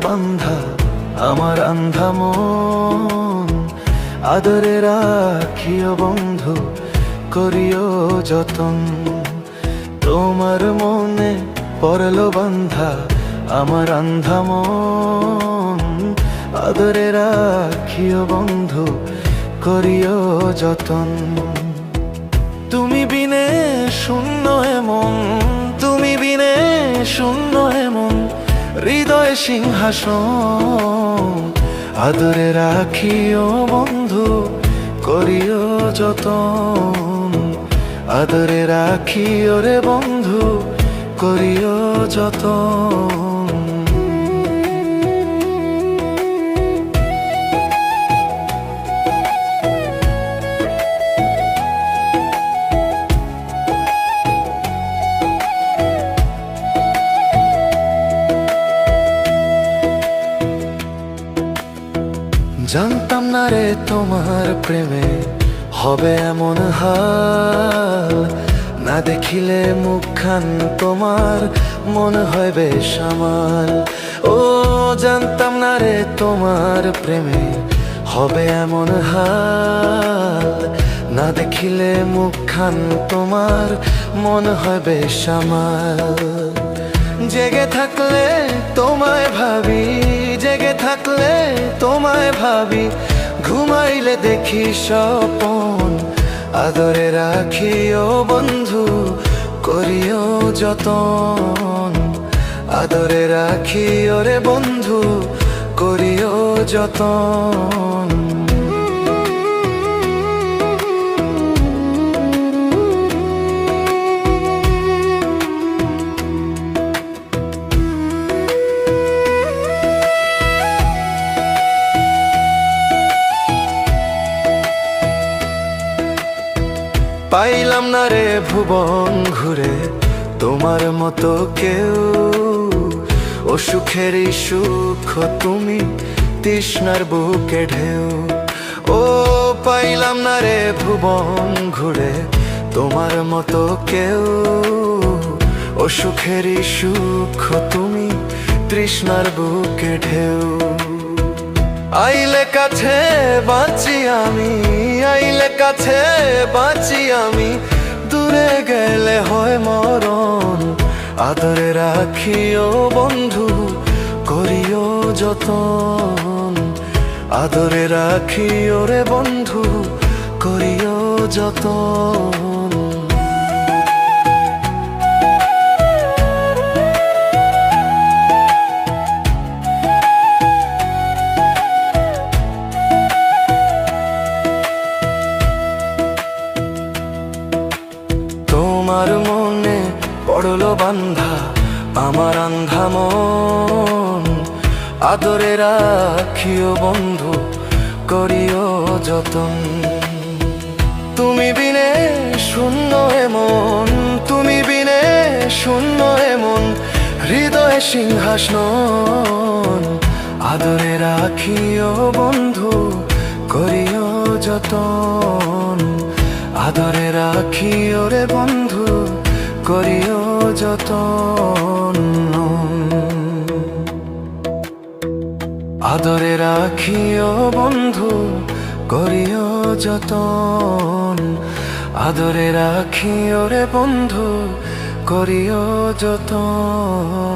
বান্ধা আমার আন্ধা মন, আদরে রাখিও বন্ধু করিও যতন। তোমার মনে পড়লো বান্ধা আমার আন্ধা মন, আদরে রাখিও বন্ধু করিও যতন। তুমি বিনে শূন্য এমন, তুমি বিনে শূন্য এমন হৃদয় সিংহাসন, আদরে রাখিও বন্ধু করিও যতন, আদরে রাখিও রে বন্ধু করিও যতন। জানতাম না রে তোমার প্রেমে হবে এমন হাল, না দেখিলে মুখখান তোমার মনে হয় বেসামাল। ও জানতাম না রে তোমার প্রেমে হবে এমন হাল, না দেখিলে মুখখান তোমার মনে হয় বেসামাল। জেগে থাকলে তোমায় ভাবি, জেগে থাকলে তোমায় ভাবি, ঘুমাইলে দেখি স্বপন, আদরে রাখিও বন্ধু করিও যতন, আদরে রাখিও রে বন্ধু করিও যতন। পাইলাম না রে ভুবন ঘুরে তোমার মতো কেউ, ও সুখেরই সুখ তুমি তৃষ্ণার বুকে ঢেউ। ও পাইলাম না রে ভুবন ঘুরে তোমার মতো কেউ, ও সুখেরই সুখ তুমি তৃষ্ণার বুকে ঢেউ। আইলে কাছে বাঁচি আমি, আইলে কাছে বাঁচি আমি, দূরে গেলে হয় মরণ, আদরে রাখিও বন্ধু করিও যতন, আদরে রাখিও রে বন্ধু করিও যতন। তোমার মনে পড়লো বান্ধা আমার আন্ধা মন, আদরে রাখিও বন্ধু করিও যতন। তুমি বিনে শূন্য এমন, তুমি বিনে শূন্য এমন হৃদয় সিংহাসন, আদরে রাখিও বন্ধু করিও যতন, আদরে রাখিও রে বন্ধু করিও যতন, আদরে রাখিও বন্ধু করিও যতন, আদরে রাখিও রে বন্ধু করিও যতন।